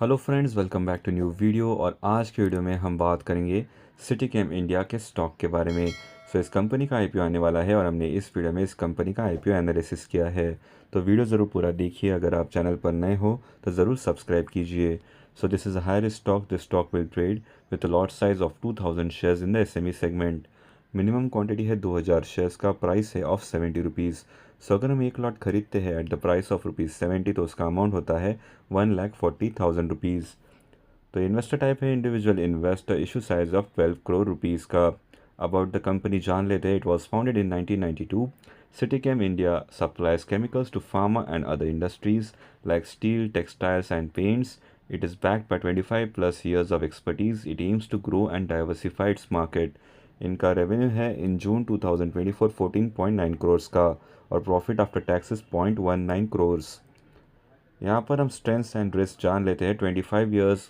Hello friends, welcome back to new video. और आज के वीडियो में हम बात करेंगे सिटी केम इंडिया के स्टॉक के बारे में। इस कंपनी का आईपीओ आने वाला है और हमने इस वीडियो में इस कंपनी का आईपीओ एनालिसिस किया है। तो वीडियो ज़रूर पूरा देखिए। अगर आप चैनल पर नए हो तो ज़रूर सब्सक्राइब कीजिए। So this is a higher stock. This stock will trade with a lot size of 2000 shares in the SME segment. Minimum quantity है 2000 शेयर्स का। प्राइस है ऑफ 70 रुपीज़। सो अगर हम एक लॉट खरीदते हैं एट द प्राइस ऑफ ₹70 तो उसका अमाउंट होता है 1,40,000 रुपीज़। तो इन्वेस्टर टाइप है individual investor. Issue size of 12 crore rupees का। अबाउट द कंपनी जान लेते हैं। It was founded in 1992। Citichem India supplies chemicals to pharma and other industries like steel, textiles and paints. It is backed by 25 plus years of expertise. It aims to grow and diversify its market. इनका revenue है इन जून 2024 14.9 करोड़ का और profit after taxes 0.19 crore. यहाँ पर हम strengths and risk जान लेते हैं। 25 years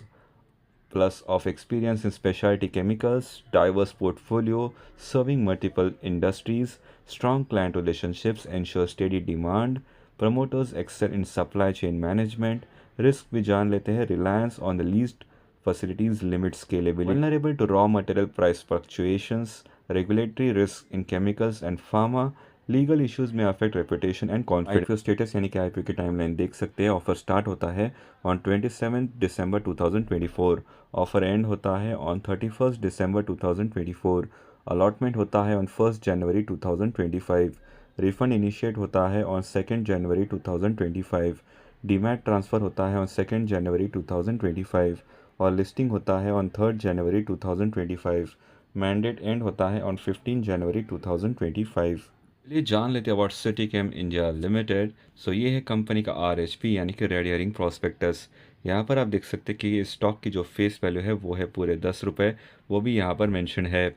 plus of experience in specialty chemicals, diverse portfolio serving multiple industries, strong client relationships ensure steady demand, promoters excel in supply chain management, risk भी जान लेते हैं। reliance on the leased facilities limit scalability, vulnerable to raw material price fluctuations, regulatory risk in chemicals and pharma, legal issues में affect reputation and confidence. IPO status यानी कि IPO की timeline देख सकते हैं। ऑफर स्टार्ट होता है on 27 December 2024। Offer and होता है ऑन 31 दिसंबर 2024। अलॉटमेंट होता है ऑन 1 जनवरी 2025। रिफंड इनिशिएट होता है ऑन 2 जनवरी 2025। डीमैट ट्रांसफ़र होता है ऑन 2 जनवरी 2025 और लिस्टिंग होता है ऑन 3 जनवरी 2025। मैंडेट एंड होता है ऑन 15 जनवरी 2025। चलिए जान लेते हैं अबाउट सिटीकेम इंडिया लिमिटेड। सो ये है कंपनी का आरएचपी यानी कि रेड हियरिंग प्रॉस्पेक्टस। यहाँ पर आप देख सकते हैं कि ये स्टॉक की जो फेस वैल्यू है वो है पूरे 10 रुपये। वो भी यहाँ पर मेंशन है।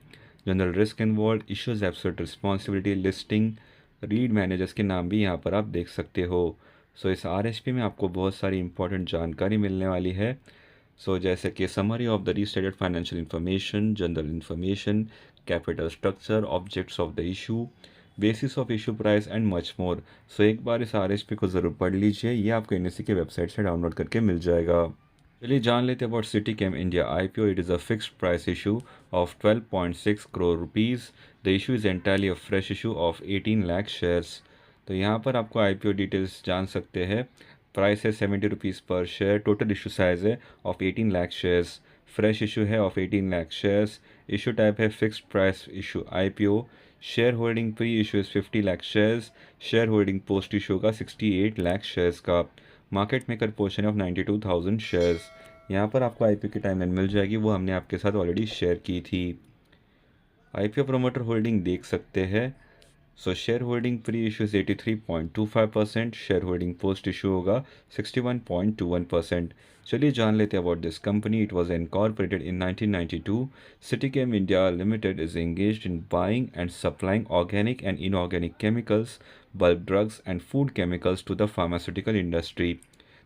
General risk involve, issues, absolute responsibility, listing, read managers के नाम भी यहाँ पर आप देख सकते हो। सो इस आरएचपी में आपको बहुत सारी इंपॉर्टेंट जानकारी मिलने वाली है। सो जैसे कि summary of the restated financial information, general information, capital structure, objects of the issue, basis of issue price and much more. So एक बार इस आरएचपी को ज़रूर पढ़ लीजिए। ये आपको एनएससी के वेबसाइट से डाउनलोड करके मिल जाएगा। चलिए जान लेते हैं about Citichem India IPO. It is a fixed price issue of 12.6 crore rupees. The issue is entirely a fresh issue of 18 lakh shares. तो यहाँ पर आपको आईपीओ डिटेल्स जान सकते हैं। प्राइस है 70 rupees per share. Total issue size है of 18 lakh shares. Fresh issue है of 18 lakh shares. Issue type है fixed price issue IPO. Share holding pre issue is 50 lakh shares. Share holding post issue का 68 lakh shares का। Market maker portion of 92,000 shares. यहाँ पर आपको IPO की timeline मिल जाएगी, वो हमने आपके साथ ऑलरेडी शेयर की थी। आईपीओ प्रोमोटर होल्डिंग देख सकते हैं। So share holding pre issue 83.25%। Share holding post issue होगा 61.21%। चलिए जान लेते हैं about this company. It was incorporated in 1992। Citichem India limited is engaged in buying and supplying organic and inorganic chemicals, bulk drugs and food chemicals to the pharmaceutical industry.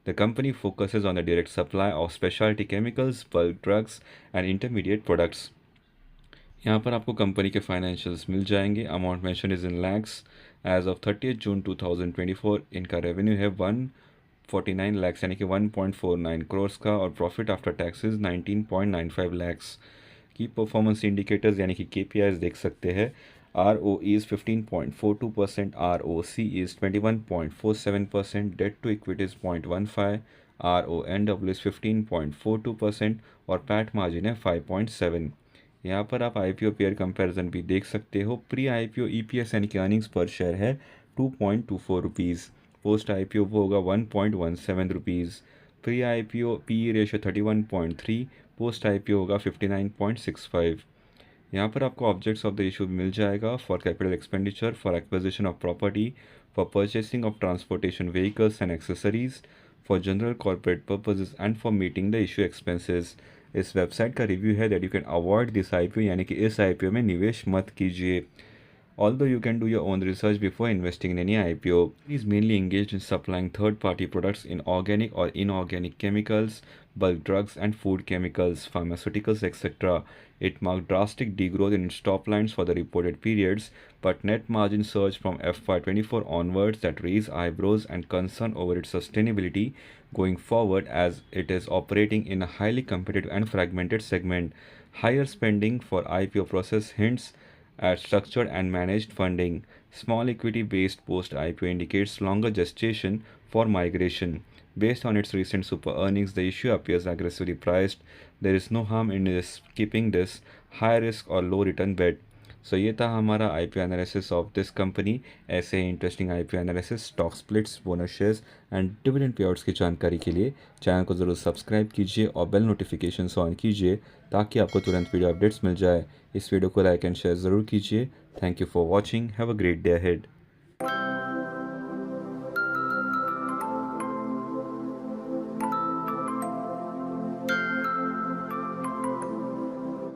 The company focuses on the direct supply of specialty chemicals, bulk drugs and intermediate products. यहाँ पर आपको company के financials मिल जाएंगे। Amount mention is in lakhs. As of 30 June 2024 इनका revenue है 149 लैक्स यानी कि 1.49 करोड़ का और प्रॉफिट आफ्टर टैक्सेस 19.95 लैक्स। की परफॉर्मेंस इंडिकेटर्स यानी कि केपीआईज देख सकते हैं। R O is 15.42%, R O C is 21.47%, debt to equity is 0.15, R O N W is 15.42% और पैट मार्जिन है 5.7। यहाँ पर आप आईपीओ पेयर कंपैरिजन भी देख सकते हो। प्री आईपीओ ईपीएस यानी कि अर्निंग्स पर शेयर है 2.24 रुपीज़। पोस्ट आईपीओ वो होगा 1.17 rupees. Pre IPO PE ratio 31.3, post IPO होगा 59.65। यहाँ पर आपको ऑब्जेक्ट्स ऑफ द इशू मिल जाएगा। For capital expenditure, for acquisition of property, for purchasing of transportation vehicles and accessories, for general corporate purposes and for meeting the issue expenses. इस website का review है that you can avoid this IPO यानी कि इस IPO में निवेश मत कीजिए। Although you can do your own research before investing in any IPO, it is mainly engaged in supplying third-party products in organic or inorganic chemicals, bulk drugs and food chemicals, pharmaceuticals, etc. It marked drastic degrowth in its top lines for the reported periods, but net margin surged from FY24 onwards that raised eyebrows and concern over its sustainability going forward as it is operating in a highly competitive and fragmented segment. Higher spending for IPO process hints at structured and managed funding. Small equity based post IPO indicates longer gestation for migration. Based on its recent super earnings, the issue appears aggressively priced. There is no harm in this keeping this high risk or low return bet. सो ये था हमारा IPO analysis of this company. ऐसे ही interesting IPO analysis, stock splits, bonus shares and dividend payouts की जानकारी के लिए channel को ज़रूर सब्सक्राइब कीजिए और बेल नोटिफिकेशन ऑन कीजिए ताकि आपको तुरंत वीडियो अपडेट्स मिल जाए। इस वीडियो को लाइक एंड शेयर ज़रूर कीजिए। Thank you for watching. Have a great day ahead.